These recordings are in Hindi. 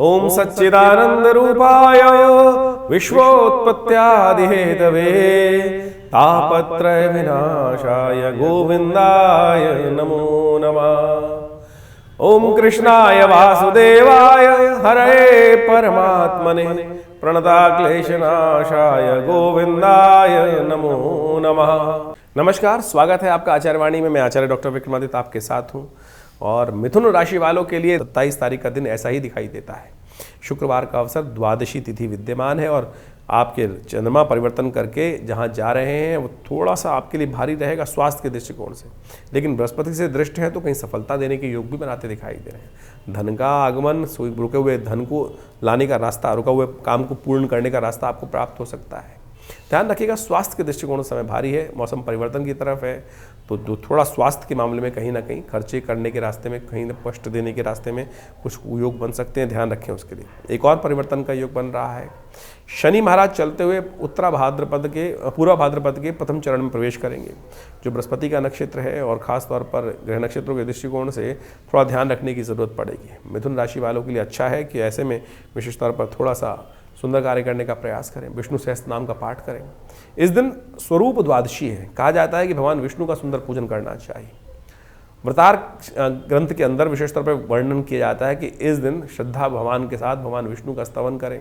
ओम सच्चिदानंद रूपाय विश्वोत्पत्त्यादि हेतवे तापत्रय विनाशाय गोविंदाय नमो नमः। ओम कृष्णाय वासुदेवाय हरे परमात्मने प्रणताक्लेशनाशाय गोविंदाय नमो नमः। नमस्कार, स्वागत है आपका आचार्यवाणी में। मैं आचार्य डॉक्टर विक्रमादित्य आपके साथ हूं और मिथुन राशि वालों के लिए 27 तारीख का दिन ऐसा ही दिखाई देता है। शुक्रवार का अवसर, द्वादशी तिथि विद्यमान है और आपके चंद्रमा परिवर्तन करके जहां जा रहे हैं वो थोड़ा सा आपके लिए भारी रहेगा स्वास्थ्य के दृष्टिकोण से, लेकिन बृहस्पति से दृष्ट है तो कहीं सफलता देने के योग भी बनाते दिखाई दे रहे हैं। धन का आगमन, रुके हुए धन को लाने का रास्ता, रुका हुए काम को पूर्ण करने का रास्ता आपको प्राप्त हो सकता है। ध्यान रखिएगा, स्वास्थ्य के दृष्टिकोण से समय भारी है, मौसम परिवर्तन की तरफ है, तो जो थोड़ा स्वास्थ्य के मामले में कहीं ना कहीं खर्चे करने के रास्ते में, कहीं ना कष्ट देने के रास्ते में कुछ योग बन सकते हैं, ध्यान रखें उसके लिए। एक और परिवर्तन का योग बन रहा है। शनि महाराज चलते हुए पूर्व भाद्रपद के प्रथम चरण में प्रवेश करेंगे, जो बृहस्पति का नक्षत्र है और खास तौर पर ग्रह नक्षत्रों के दृष्टिकोण से थोड़ा ध्यान रखने की जरूरत पड़ेगी। मिथुन राशि वालों के लिए अच्छा है कि ऐसे में विशेष तौर पर थोड़ा सा सुंदर कार्य करने का प्रयास करें, विष्णु सहस्त्र नाम का पाठ करें। इस दिन स्वरूप द्वादशी है, कहा जाता है कि भगवान विष्णु का सुंदर पूजन करना चाहिए। वृतार ग्रंथ के अंदर विशेष तौर पर वर्णन किया जाता है कि इस दिन श्रद्धा भगवान के साथ भगवान विष्णु का स्तवन करें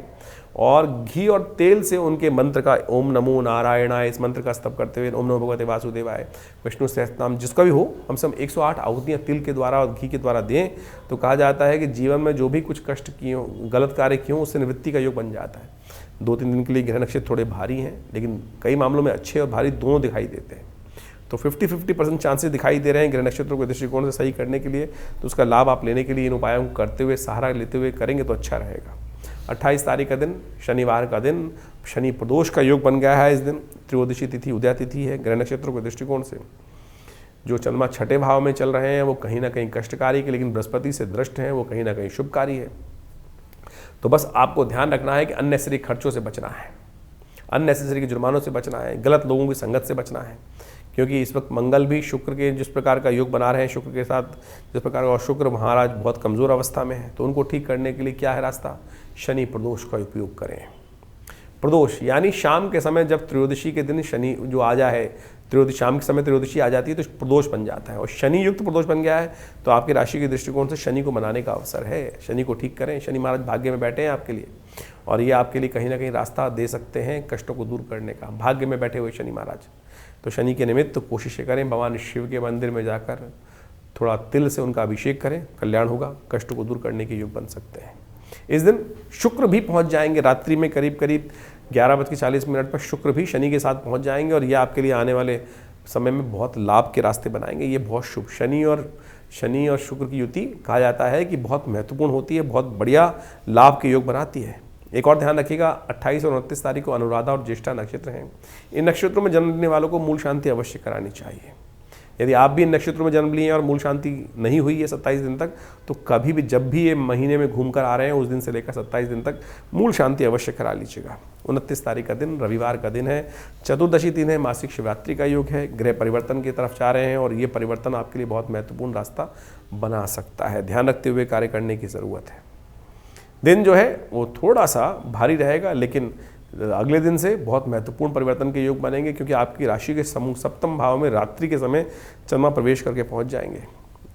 और घी और तेल से उनके मंत्र का ओम नमो नारायणाय, इस मंत्र का स्तव करते हुए ओम नमो भगवते वासुदेवाय, विष्णु सहस्त्रनाम जिसका भी हो, कम से कम 108 आहुतियाँ तिल के द्वारा और घी के द्वारा दें तो कहा जाता है कि जीवन में जो भी कुछ कष्ट किए हों, गलत कार्य किए हों, उससे निवृत्ति का योग बन जाता है। 2-3 दिन के लिए ग्रह नक्षत्र थोड़े भारी हैं, लेकिन कई मामलों में अच्छे और भारी दोनों दिखाई देते हैं। तो 50-50% चांसेस दिखाई दे रहे हैं ग्रह नक्षत्रों के दृष्टिकोण से सही करने के लिए, तो उसका लाभ आप लेने के लिए इन उपायों को करते हुए, सहारा लेते हुए करेंगे तो अच्छा रहेगा। 28 तारीख का दिन, शनिवार का दिन, शनि प्रदोष का योग बन गया है। इस दिन त्रयोदशी तिथि, उदया तिथि है। ग्रह नक्षत्रों के दृष्टिकोण से जो चंद्रमा छठे भाव में चल रहे हैं वो कहीं ना कहीं कष्टकारी के, लेकिन बृहस्पति से दृष्ट हैं वो कहीं ना कहीं शुभकारी है। तो बस आपको ध्यान रखना है कि अननेसेसरी खर्चों से बचना है, अननेसेसरी के जुर्मानों से बचना है, गलत लोगों की संगत से बचना है, क्योंकि इस वक्त मंगल भी शुक्र के जिस प्रकार का योग बना रहे हैं, शुक्र के साथ जिस प्रकार का, और शुक्र महाराज बहुत कमज़ोर अवस्था में है, तो उनको ठीक करने के लिए क्या है रास्ता? शनि प्रदोष का उपयोग करें। प्रदोष यानी शाम के समय, जब त्रयोदशी के दिन शनि जो आ जाए, त्रयोदशी शाम के समय त्रयोदशी आ जाती है तो प्रदोष बन जाता है और शनि युक्त प्रदोष बन गया है, तो आपकी राशि के दृष्टिकोण से शनि को मनाने का अवसर है। शनि को ठीक करें। शनि महाराज भाग्य में बैठे हैं आपके लिए और ये आपके लिए कहीं ना कहीं रास्ता दे सकते हैं कष्टों को दूर करने का। भाग्य में बैठे हुए शनि महाराज, तो शनि के निमित्त तो कोशिशें करें, भगवान शिव के मंदिर में जाकर थोड़ा तिल से उनका अभिषेक करें, कल्याण होगा, कष्ट को दूर करने के योग बन सकते हैं। इस दिन शुक्र भी पहुंच जाएंगे रात्रि में, करीब 11:40 पर शुक्र भी शनि के साथ पहुंच जाएंगे और ये आपके लिए आने वाले समय में बहुत लाभ के रास्ते बनाएंगे। ये बहुत शुभ, शनि और शुक्र की युति कहा जाता है कि बहुत महत्वपूर्ण होती है, बहुत बढ़िया लाभ के योग बनाती है। एक और ध्यान रखिएगा, 28 और 29 तारीख को अनुराधा और ज्येष्ठा नक्षत्र हैं। इन नक्षत्रों में जन्म लेने वालों को मूल शांति अवश्य करानी चाहिए। यदि आप भी इन नक्षत्रों में जन्म लिए हैं और मूल शांति नहीं हुई है 27 दिन तक, तो कभी भी जब भी ये महीने में घूम कर आ रहे हैं उस दिन से लेकर 27 दिन तक मूल शांति अवश्य करा लीजिएगा। 29 तारीख का दिन रविवार का दिन है, चतुर्दशी दिन है, मासिक शिवरात्रि का योग है। ग्रह परिवर्तन की तरफ जा रहे हैं और ये परिवर्तन आपके लिए बहुत महत्वपूर्ण रास्ता बना सकता है। ध्यान रखते हुए कार्य करने की ज़रूरत है। दिन जो है वो थोड़ा सा भारी रहेगा, लेकिन अगले दिन से बहुत महत्वपूर्ण परिवर्तन के योग बनेंगे, क्योंकि आपकी राशि के सप्तम भाव में रात्रि के समय चंद्रमा प्रवेश करके पहुंच जाएंगे।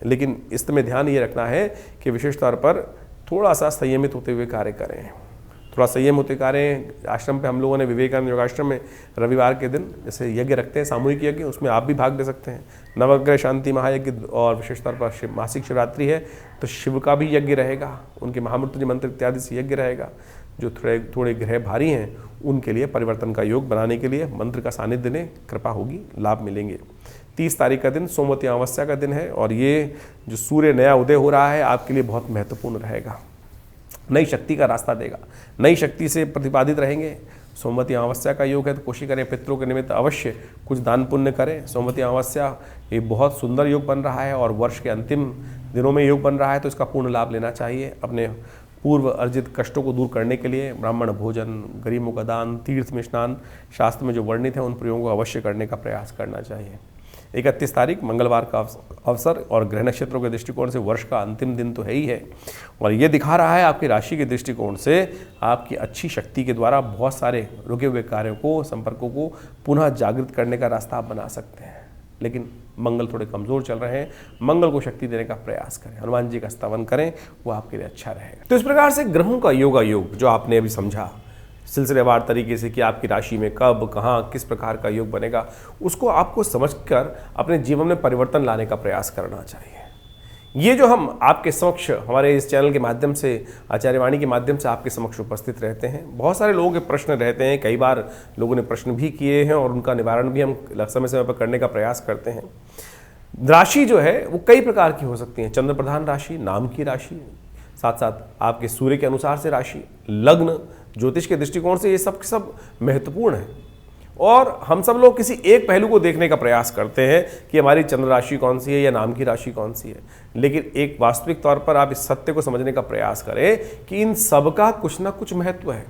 लेकिन इस में ध्यान ये रखना है कि विशेष तौर पर थोड़ा सा संयमित होते हुए कार्य करें, थोड़ा संयम होते कार्य। आश्रम पे हम लोगों ने विवेकानंद योगाश्रम में रविवार के दिन जैसे यज्ञ रखते हैं, सामूहिक यज्ञ, उसमें आप भी भाग ले सकते हैं। नवग्रह शांति महायज्ञ और विशेष तौर पर मासिक शिवरात्रि है तो शिव का भी यज्ञ रहेगा, उनके महामृत्युंजय मंत्र इत्यादि से यज्ञ रहेगा। जो थोड़े ग्रह भारी हैं उनके लिए परिवर्तन का योग बनाने के लिए मंत्र का सानिध्य लें, कृपा होगी, लाभ मिलेंगे। 30 तारीख का दिन सोमवती अमावस्या का दिन है और ये जो सूर्य नया उदय हो रहा है आपके लिए बहुत महत्वपूर्ण रहेगा, नई शक्ति का रास्ता देगा, नई शक्ति से प्रतिपादित रहेंगे। सोमवती अमावस्या का योग है तो कोशिश करें पितरों के निमित्त अवश्य कुछ दान पुण्य करें। सोमवती अमावस्या ये बहुत सुंदर योग बन रहा है और वर्ष के अंतिम दिनों में योग बन रहा है, तो इसका पूर्ण लाभ लेना चाहिए। अपने पूर्व अर्जित कष्टों को दूर करने के लिए ब्राह्मण भोजन, गरीबों का दान, तीर्थ में स्नान, शास्त्र में जो वर्णित है उन प्रयोगों को अवश्य करने का प्रयास करना चाहिए। 31 तारीख मंगलवार का अवसर और ग्रह नक्षत्रों के दृष्टिकोण से वर्ष का अंतिम दिन तो है ही है, और ये दिखा रहा है आपकी राशि के दृष्टिकोण से आपकी अच्छी शक्ति के द्वारा बहुत सारे रुके हुए कार्यों को, संपर्कों को पुनः जागृत करने का रास्ता आप बना सकते हैं। लेकिन मंगल थोड़े कमज़ोर चल रहे हैं, मंगल को शक्ति देने का प्रयास करें, हनुमान जी का स्तवन करें, वो आपके लिए अच्छा रहेगा। तो इस प्रकार से ग्रहों का योग जो आपने अभी समझा सिलसिलेवार तरीके से कि आपकी राशि में कब, कहाँ, किस प्रकार का योग बनेगा, उसको आपको समझकर अपने जीवन में परिवर्तन लाने का प्रयास करना चाहिए। ये जो हम आपके समक्ष हमारे इस चैनल के माध्यम से, आचार्यवाणी के माध्यम से आपके समक्ष उपस्थित रहते हैं, बहुत सारे लोगों के प्रश्न रहते हैं, कई बार लोगों ने प्रश्न भी किए हैं और उनका निवारण भी हम समय समय पर करने का प्रयास करते हैं। राशि जो है वो कई प्रकार की हो सकती है, चंद्र प्रधान राशि, नाम की राशि, साथ साथ आपके सूर्य के अनुसार से राशि, लग्न, ज्योतिष के दृष्टिकोण से ये सब महत्वपूर्ण है। और हम सब लोग किसी एक पहलू को देखने का प्रयास करते हैं कि हमारी चंद्र राशि कौन सी है या नाम की राशि कौन सी है, लेकिन एक वास्तविक तौर पर आप इस सत्य को समझने का प्रयास करें कि इन सब का कुछ ना कुछ महत्व है।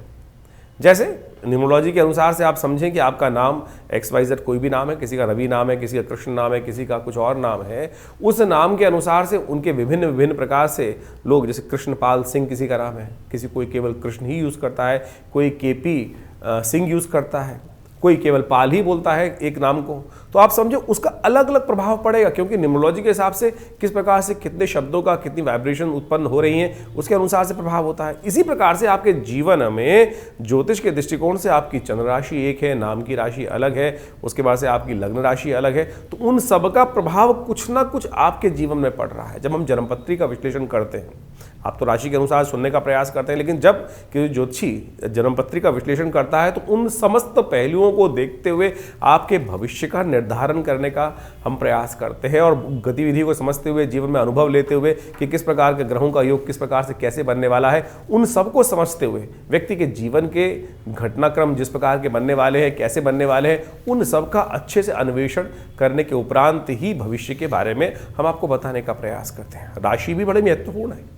जैसे न्यूमरोलॉजी के अनुसार से आप समझें कि आपका नाम XYZ कोई भी नाम है, किसी का रवि नाम है, किसी का कृष्ण नाम है, किसी का कुछ और नाम है, उस नाम के अनुसार से उनके विभिन्न विभिन्न प्रकार से लोग, जैसे कृष्णपाल सिंह किसी का नाम है, किसी कोई केवल कृष्ण ही यूज़ करता है, कोई KP सिंह यूज़ करता है, कोई केवल पाल ही बोलता है एक नाम को, तो आप समझो उसका अलग अलग प्रभाव पड़ेगा, क्योंकि न्यूमरोलॉजी के हिसाब से किस प्रकार से कितने शब्दों का कितनी वाइब्रेशन उत्पन्न हो रही हैं उसके अनुसार से प्रभाव होता है। इसी प्रकार से आपके जीवन में ज्योतिष के दृष्टिकोण से आपकी चंद्र राशि एक है, नाम की राशि अलग है, उसके बाद से आपकी लग्न राशि अलग है, तो उन सब का प्रभाव कुछ ना कुछ आपके जीवन में पड़ रहा है। जब हम जन्मपत्री का विश्लेषण करते हैं, आप तो राशि के अनुसार सुनने का प्रयास करते हैं, लेकिन जब कि ज्योतिषी जन्मपत्री का विश्लेषण करता है तो उन समस्त पहलुओं को देखते हुए आपके भविष्य का निर्धारण करने का हम प्रयास करते हैं, और गतिविधि को समझते हुए, जीवन में अनुभव लेते हुए कि किस प्रकार के ग्रहों का योग किस प्रकार से कैसे बनने वाला है, उन सबको समझते हुए व्यक्ति के जीवन के घटनाक्रम जिस प्रकार के बनने वाले हैं, कैसे बनने वाले हैं, उन सब का अच्छे से अन्वेषण करने के उपरांत ही भविष्य के बारे में हम आपको बताने का प्रयास करते हैं। राशि भी बड़ी महत्वपूर्ण है।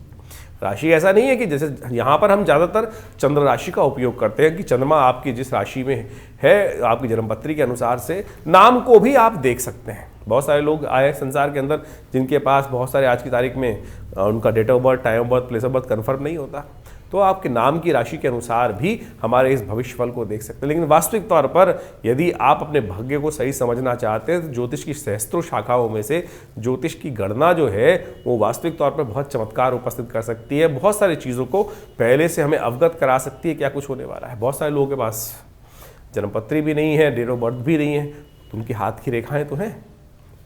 राशि ऐसा नहीं है कि जैसे यहाँ पर हम ज़्यादातर चंद्र राशि का उपयोग करते हैं कि चंद्रमा आपकी जिस राशि में है, आपकी जन्मपत्री के अनुसार से नाम को भी आप देख सकते हैं। बहुत सारे लोग आए संसार के अंदर जिनके पास बहुत सारे आज की तारीख में उनका date of birth, time of birth, place of birth confirm नहीं होता, तो आपके नाम की राशि के अनुसार भी हमारे इस भविष्यफल को देख सकते हैं। लेकिन वास्तविक तौर पर यदि आप अपने भाग्य को सही समझना चाहते हैं तो ज्योतिष की सहस्त्रों शाखाओं में से ज्योतिष की गणना जो है वो वास्तविक तौर पर बहुत चमत्कार उपस्थित कर सकती है, बहुत सारी चीज़ों को पहले से हमें अवगत करा सकती है क्या कुछ होने वाला है। बहुत सारे लोगों के पास जन्मपत्री भी नहीं है, डेट ऑफ बर्थ भी नहीं है, तो उनकी हाथ की रेखाएँ तो हैं,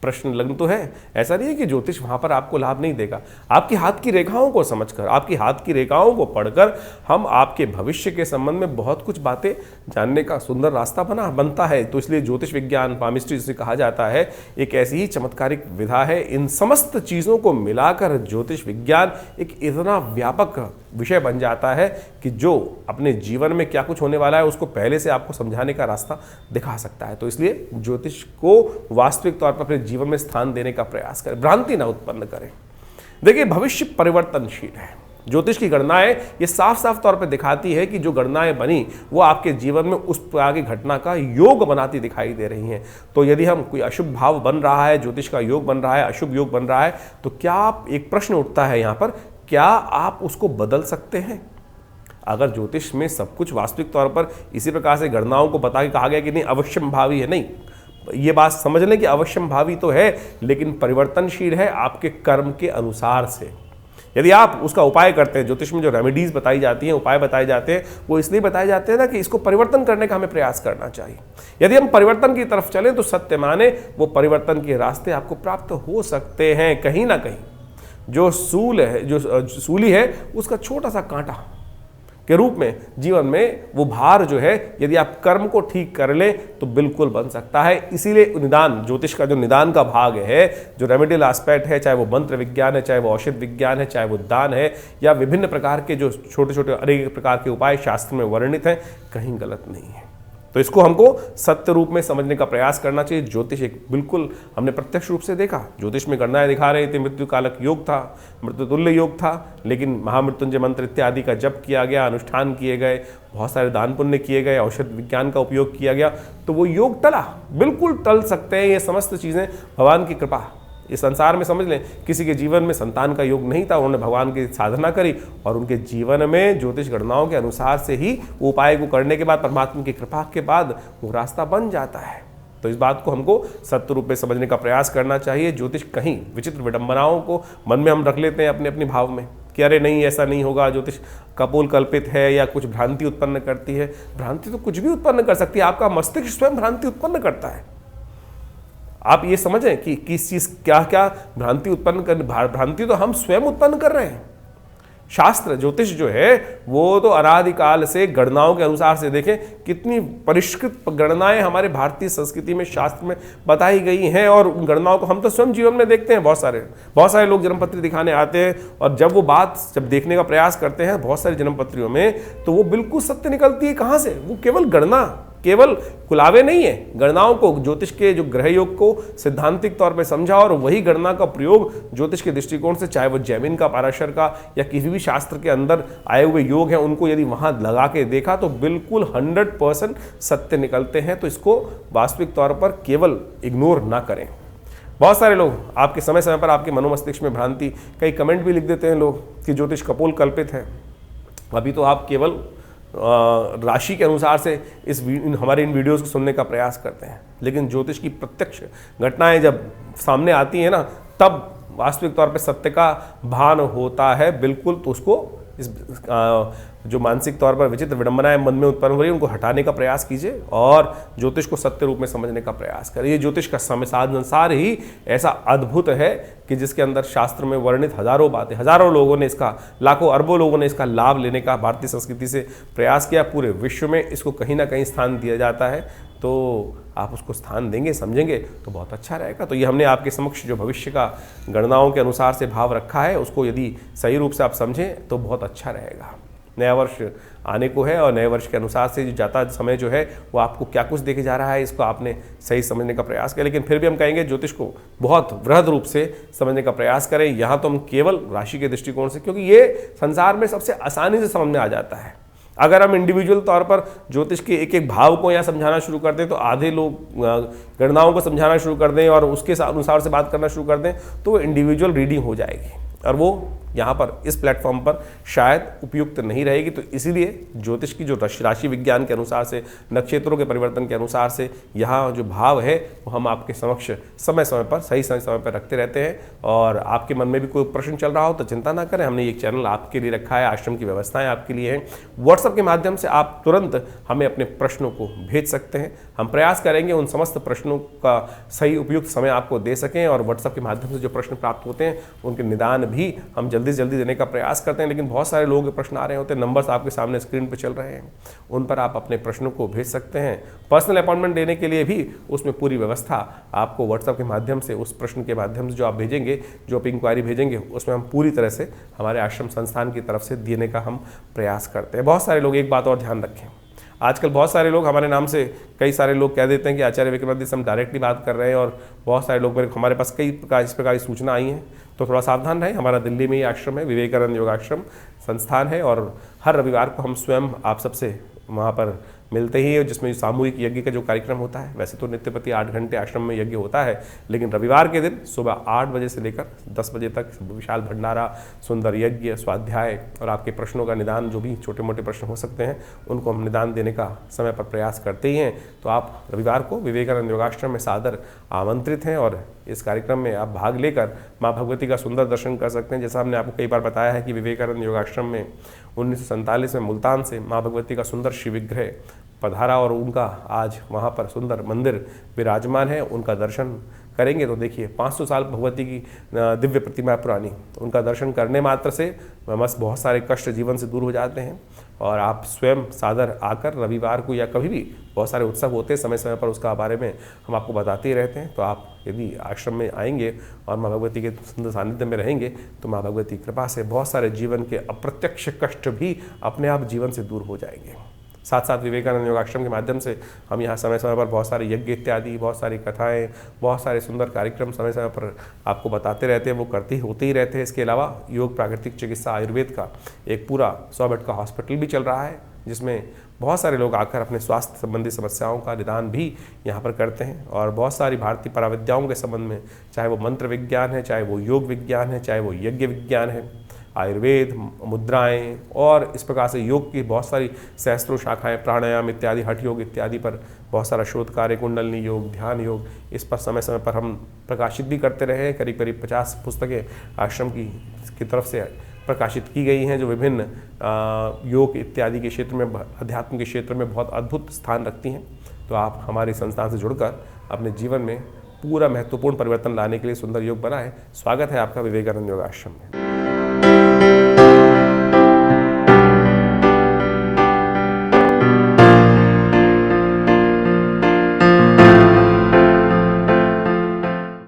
प्रश्न लग्न तो है। ऐसा नहीं है कि ज्योतिष वहाँ पर आपको लाभ नहीं देगा। आपकी हाथ की रेखाओं को समझकर, आपकी हाथ की रेखाओं को पढ़कर हम आपके भविष्य के संबंध में बहुत कुछ बातें जानने का सुंदर रास्ता बनता है। तो इसलिए ज्योतिष विज्ञान, पामिस्ट्री जिसे कहा जाता है, एक ऐसी ही चमत्कारिक विधा है। इन समस्त चीज़ों को मिलाकर ज्योतिष विज्ञान एक इतना व्यापक विषय बन जाता है कि जो अपने जीवन में क्या कुछ होने वाला है उसको पहले से आपको समझाने का रास्ता दिखा सकता है। तो इसलिए ज्योतिष को वास्तविक तौर पर अपने जीवन में स्थान देने का प्रयास करें, भ्रांति ना उत्पन्न करें। देखिए, भविष्य परिवर्तनशील है। ज्योतिष की गणनाएं ये साफ साफ तौर पर दिखाती है कि जो गणनाएं बनी वो आपके जीवन में उस प्रकार की घटना का योग बनाती दिखाई दे रही हैं। तो यदि हम कोई अशुभ भाव बन रहा है, ज्योतिष का योग बन रहा है, अशुभ योग बन रहा है, तो क्या आप, एक प्रश्न उठता है यहाँ पर, क्या आप उसको बदल सकते हैं? अगर ज्योतिष में सब कुछ वास्तविक तौर पर इसी प्रकार से गणनाओं को बता के कहा गया कि नहीं अवश्यम भावी है, नहीं, ये बात समझ लें कि अवश्यम भावी तो है लेकिन परिवर्तनशील है आपके कर्म के अनुसार से। यदि आप उसका उपाय करते हैं, ज्योतिष में जो रेमेडीज बताई जाती हैं, उपाय बताए जाते हैं, वो इसलिए बताए जाते हैं ना कि इसको परिवर्तन करने का हमें प्रयास करना चाहिए। यदि हम परिवर्तन की तरफ चलें तो सत्य माने वो परिवर्तन के रास्ते आपको प्राप्त हो सकते हैं। कहीं ना कहीं जो सूल है, जो सूली है, उसका छोटा सा कांटा के रूप में जीवन में वो भार जो है, यदि आप कर्म को ठीक कर लें तो बिल्कुल बन सकता है। इसीलिए निदान, ज्योतिष का जो निदान का भाग है, जो रेमेडियल एस्पेक्ट है, चाहे वो मंत्र विज्ञान है, चाहे वो औषध विज्ञान है, चाहे वो दान है, या विभिन्न प्रकार के जो छोटे छोटे अनेक प्रकार के उपाय शास्त्र में वर्णित हैं, कहीं गलत नहीं है। तो इसको हमको सत्य रूप में समझने का प्रयास करना चाहिए। ज्योतिष एक बिल्कुल हमने प्रत्यक्ष रूप से देखा, ज्योतिष में गणनाएं दिखा रहे थे, मृत्यु कालक योग था, मृत्युतुल्य योग था, लेकिन महामृत्युंजय मंत्र इत्यादि का जप किया गया, अनुष्ठान किए गए, बहुत सारे दान पुण्य किए गए, औषध विज्ञान का उपयोग किया गया, तो वो योग टला। बिल्कुल टल सकते हैं ये समस्त चीज़ें, भगवान की कृपा। इस संसार में समझ लें, किसी के जीवन में संतान का योग नहीं था, उन्होंने भगवान की साधना करी और उनके जीवन में ज्योतिष गणनाओं के अनुसार से ही उपाय को करने के बाद, परमात्मा की कृपा के बाद वो रास्ता बन जाता है। तो इस बात को हमको सत्य रूप में समझने का प्रयास करना चाहिए। ज्योतिष कहीं विचित्र विडंबनाओं को मन में हम रख लेते हैं अपने अपने भाव में कि अरे नहीं, ऐसा नहीं होगा, ज्योतिष कपोल कल्पित है या कुछ भ्रांति उत्पन्न करती है। भ्रांति तो कुछ भी उत्पन्न कर सकती है, आपका मस्तिष्क स्वयं भ्रांति उत्पन्न करता है। आप ये समझें कि किस चीज़ क्या क्या भ्रांति उत्पन्न कर, भ्रांति तो हम स्वयं उत्पन्न कर रहे हैं। शास्त्र ज्योतिष जो है वो तो अनादिकाल से गणनाओं के अनुसार से देखें कितनी परिष्कृत गणनाएं हमारे भारतीय संस्कृति में, शास्त्र में बताई गई हैं, और उन गणनाओं को हम तो स्वयं जीवन में देखते हैं। बहुत सारे लोग जन्मपत्री दिखाने आते हैं और जब वो बात जब देखने का प्रयास करते हैं बहुत सारी जन्मपत्रियों में, तो वो बिल्कुल सत्य निकलती है। कहाँ से? वो केवल गणना, केवल कुलावे नहीं है, गणनाओं को, ज्योतिष के जो ग्रह योग को सिद्धांतिक तौर पे समझा और वही गणना का प्रयोग ज्योतिष के दृष्टिकोण से, चाहे वो जैमिन का, पाराशर का या किसी भी शास्त्र के अंदर आए हुए योग हैं, उनको यदि वहां लगा के देखा तो बिल्कुल 100% सत्य निकलते हैं। तो इसको वास्तविक तौर पर केवल इग्नोर ना करें। बहुत सारे लोग आपके समय समय पर आपके मनोमस्तिष्क में भ्रांति, कई कमेंट भी लिख देते हैं लोग कि ज्योतिष कपोल कल्पित है। अभी तो आप केवल राशि के अनुसार से हमारे इन वीडियोस को सुनने का प्रयास करते हैं, लेकिन ज्योतिष की प्रत्यक्ष घटनाएं जब सामने आती हैं ना, तब वास्तविक तौर पे सत्य का भान होता है बिल्कुल। तो उसको इस जो मानसिक तौर पर विचित्र विडंबनाएं मन में उत्पन्न हो रही है, उनको हटाने का प्रयास कीजिए और ज्योतिष को सत्य रूप में समझने का प्रयास करिए। ज्योतिष का संसार ही ऐसा अद्भुत है कि जिसके अंदर शास्त्र में वर्णित हजारों बातें, हजारों लोगों ने इसका, लाखों अरबों लोगों ने इसका लाभ लेने का भारतीय संस्कृति से प्रयास किया। पूरे विश्व में इसको कहीं ना कहीं स्थान दिया जाता है, तो आप उसको स्थान देंगे, समझेंगे तो बहुत अच्छा रहेगा। तो ये हमने आपके समक्ष जो भविष्य का गणनाओं के अनुसार से भाव रखा है, उसको यदि सही रूप से आप समझें तो बहुत अच्छा रहेगा। नया वर्ष आने को है और नए वर्ष के अनुसार से जो जाता समय जो है वो आपको क्या कुछ देखे जा रहा है, इसको आपने सही समझने का प्रयास किया। लेकिन फिर भी हम कहेंगे ज्योतिष को बहुत वृहद रूप से समझने का प्रयास करें। यहाँ तो हम केवल राशि के दृष्टिकोण से, क्योंकि ये संसार में सबसे आसानी से समझ में आ जाता है। अगर हम इंडिविजुअल तौर पर ज्योतिष के एक एक भाव को यहाँ समझाना शुरू कर दें, तो आधे लोग गणनाओं को समझाना शुरू कर दें और उसके अनुसार से बात करना शुरू कर दें, तो इंडिविजुअल रीडिंग हो जाएगी और वो यहाँ पर इस प्लेटफॉर्म पर शायद उपयुक्त नहीं रहेगी। तो इसीलिए ज्योतिष की जो राशि विज्ञान के अनुसार से, नक्षत्रों के परिवर्तन के अनुसार से यहाँ जो भाव है वो हम आपके समक्ष समय समय पर, सही समय पर रखते रहते हैं। और आपके मन में भी कोई प्रश्न चल रहा हो तो चिंता ना करें, हमने एक चैनल आपके लिए रखा है, आश्रम की व्यवस्थाएं आपके लिए हैं। व्हाट्सएप के माध्यम से आप तुरंत हमें अपने प्रश्नों को भेज सकते हैं। हम प्रयास करेंगे उन समस्त प्रश्नों का सही उपयुक्त समय आपको दे सकें, और व्हाट्सएप के माध्यम से जो प्रश्न प्राप्त होते हैं उनके निदान भी हम जल्दी से जल्दी देने का प्रयास करते हैं। लेकिन बहुत सारे लोगों के प्रश्न आ रहे होते हैं, नंबर्स आपके सामने स्क्रीन पर चल रहे हैं, उन पर आप अपने प्रश्नों को भेज सकते हैं। पर्सनल अपॉइंटमेंट लेने के लिए भी उसमें पूरी व्यवस्था आपको व्हाट्सएप के माध्यम से, उस प्रश्न के माध्यम से जो आप भेजेंगे, जो आप इंक्वायरी भेजेंगे, उसमें हम पूरी तरह से हमारे आश्रम संस्थान की तरफ से देने का हम प्रयास करते हैं। बहुत सारे लोग, एक बात और ध्यान रखें, आजकल बहुत सारे लोग हमारे नाम से, कई सारे लोग कह देते हैं कि आचार्य विक्रमादित्य से हम डायरेक्टली बात कर रहे हैं, और बहुत सारे लोग हमारे पास कई प्रकार इस प्रकार की सूचना आई हैं। तो थोड़ा सावधान रहें। हमारा दिल्ली में ही आश्रम है, विवेकानंद योगाश्रम संस्थान है, और हर रविवार को हम स्वयं आप सबसे वहाँ पर मिलते ही है, जिसमें सामूहिक यज्ञ का जो कार्यक्रम होता है, वैसे तो नित्य प्रति 8 घंटे आश्रम में यज्ञ होता है, लेकिन रविवार के दिन सुबह 8 बजे से लेकर 10 बजे तक विशाल भंडारा, सुंदर यज्ञ, स्वाध्याय और आपके प्रश्नों का निदान, जो भी छोटे मोटे प्रश्न हो सकते हैं उनको हम निदान देने का समय पर प्रयास करते ही हैं। तो आप रविवार को विवेकानंद योगाश्रम में सादर आमंत्रित हैं, और इस कार्यक्रम में आप भाग लेकर माँ भगवती का सुंदर दर्शन कर सकते हैं। जैसा हमने आपको कई बार बताया है कि विवेकानंद योगाश्रम में 1947 में मुल्तान से माँ भगवती का सुंदर शिव विग्रह पधारा, और उनका आज वहाँ पर सुंदर मंदिर विराजमान है। उनका दर्शन करेंगे तो देखिए 500 साल भगवती की दिव्य प्रतिमा पुरानी, उनका दर्शन करने मात्र से बस बहुत सारे कष्ट जीवन से दूर हो जाते हैं। और आप स्वयं सादर आकर रविवार को या कभी भी, बहुत सारे उत्सव होते हैं समय समय पर, उसका बारे में हम आपको बताते ही रहते हैं। तो आप यदि आश्रम में आएंगे और माँ भगवती के सुंदर सानिध्य में रहेंगे तो माँ भगवती कृपा से बहुत सारे जीवन के अप्रत्यक्ष कष्ट भी अपने आप जीवन से दूर हो जाएंगे। साथ साथ विवेकानंद योगाश्रम के माध्यम से हम यहाँ समय समय पर बहुत सारे यज्ञ इत्यादि, बहुत सारी कथाएं, बहुत सारे सुंदर कार्यक्रम समय समय पर आपको बताते रहते हैं, वो होते ही रहते हैं। इसके अलावा योग, प्राकृतिक चिकित्सा, आयुर्वेद का एक पूरा 100 बेड का हॉस्पिटल भी चल रहा है, जिसमें बहुत सारे लोग आकर अपने स्वास्थ्य संबंधी समस्याओं का निदान भी यहाँ पर करते हैं। और बहुत सारी भारतीय पराविद्याओं के संबंध में, चाहे वो मंत्र विज्ञान है, चाहे वो योग विज्ञान है, चाहे वो यज्ञ विज्ञान है, आयुर्वेद, मुद्राएं और इस प्रकार से योग की बहुत सारी सहस्त्रों शाखाएं, प्राणायाम इत्यादि, हठ योग इत्यादि पर बहुत सारा शोध कार्य, कुंडलनी योग, ध्यान योग, इस पर समय समय पर हम प्रकाशित भी करते रहे हैं। करीब करीब 50 पुस्तकें आश्रम की तरफ से प्रकाशित की गई हैं, जो विभिन्न योग इत्यादि के क्षेत्र में, अध्यात्म के क्षेत्र में बहुत अद्भुत स्थान रखती हैं। तो आप हमारी संस्थान से जुड़कर अपने जीवन में पूरा महत्वपूर्ण परिवर्तन लाने के लिए सुंदर योग बनाएं। स्वागत है आपका विवेकानंद योगाश्रम में।